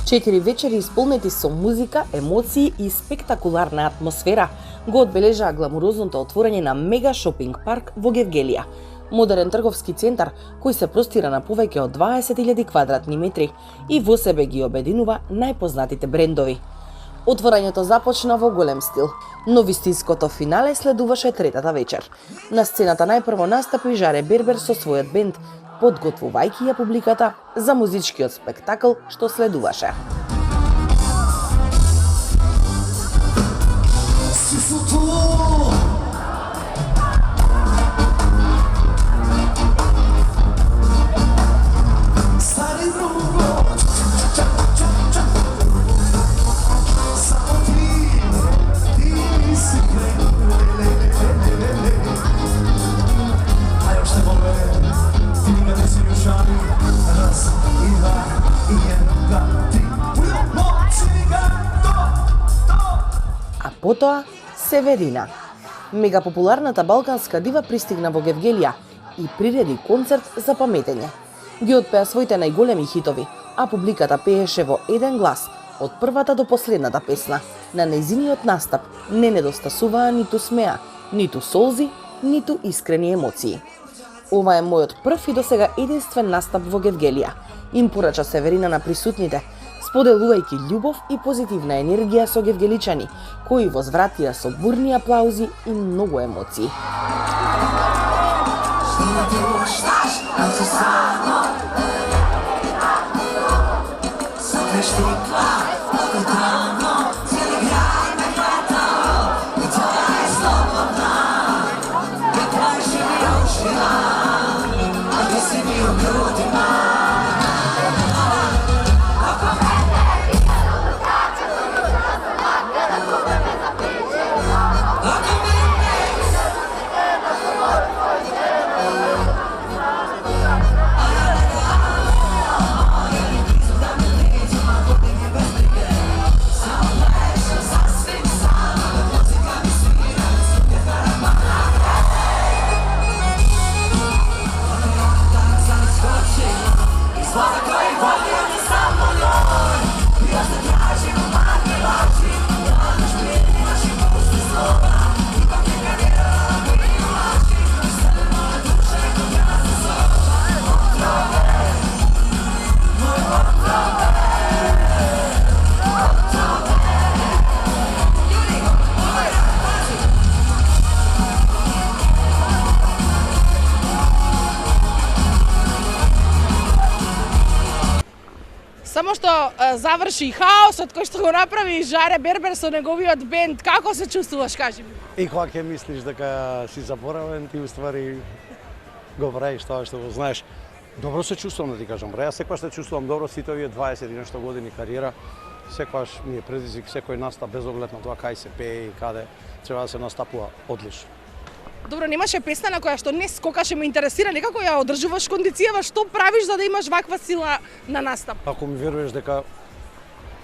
4 вечери исполнети со музика, емоции и спектакуларна атмосфера го одбележаа гламурозното отворање на мега шопинг парк во Гевгелија. Модерен трговски центар кој се простира на повеќе од 20.000 квадратни метри и во себе ги обединува најпознатите брендови. Отворањето започна во голем стил, но вистинското финале следуваше третата вечер. На сцената најпрво настапи Жаре Бербер со својот бенд, подготвувајќи ја публиката за музичкиот спектакл што следуваше. А потоа Северина. Мега популарната балканска дива пристигна во Гевгелија и приреди концерт за паметење. Ги отпеа своите најголеми хитови, а публиката пееше во еден глас од првата до последната песна. На нејзиниот настап не недостасуваа ниту смеа, ниту солзи, ниту искрени емоции. Ова е мојот прв и досега единствен настап во Гевгелија, им порача Северина на присутните, споделувајќи љубов и позитивна енергија со гевгеличани, кои возвратија со бурни аплаузи и многу емоции. Само што заврши хаосот кој што го направи Жаре Бербер со неговиот бенд, како се чувствуваш, кажи ми? И кога ќе мислиш дека си заборавен, ти уствари го правиш тоа што го знаеш. Добро се чувствувам, да ти кажам. Јас секогаш се чувствувам добро, сите овие 20 и нешто години кариера. Секогаш ми е предизвик, секој настап без оглед на тоа кај се пее и каде треба да се настапува одлично. Добро, немаше песна на која што не скокаше, ме интересира некако ја одржуваш кондицијава, што правиш за да имаш ваква сила на настап? Ако ми веруваш дека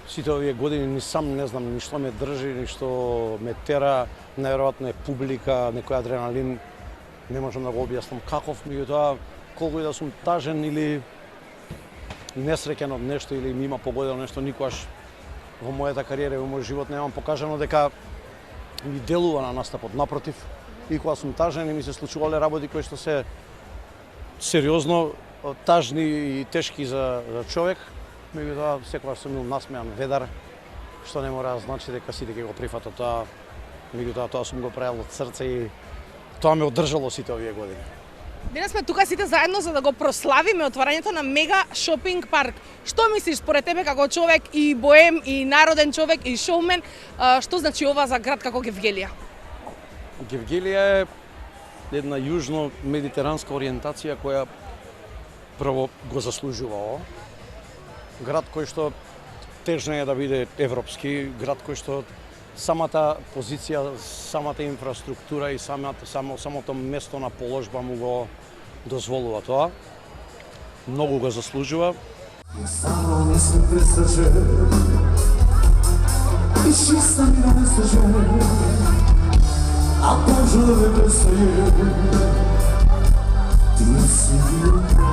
сите овие години ни сам не знам, ништо ме држи, ништо ме тера, најверојатно е публика, некој адреналин, не можам да го објаснам каков, меѓутоа колку и да сум тажен или несреќен од нешто или ми има погодило нешто, никогаш во мојата кариера и во мојот живот немам покажано дека ми делува на настапот. Напротив, и кога сум тажен и ми се случувале работи кои што се сериозно тажни и тешки за човек, меѓутоа секогаш сум бил насмеан, ведар, што не мора да значи дека сите ќе го прифатат тоа, меѓутоа тоа сум го правил од срце и тоа ме одржало сите овие години. Денес сме тука сите заедно за да го прославиме отварањето на мега шопинг парк. Што мислиш според тебе како човек и боем и народен човек и шоумен, што значи ова за град како Гевгелија? Гевгелија е една јужно-медитеранска ориентација која прво го заслужува ова. Град кој што тежно е да биде европски, град кој што самата позиција, самата инфраструктура и самото место на положба му го дозволува тоа. Многу го заслужува. Само не се престраше, и чиста ми не стаже, а Боже да ме престае, ти си ми први.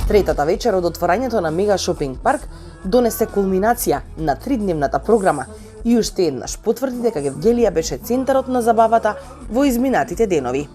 Третата вечер од отворањето на мега шопинг парк донесе кулминација на 3-дневната програма и уште еднаш потврди дека Гевгелија беше центарот на забавата во изминатите денови.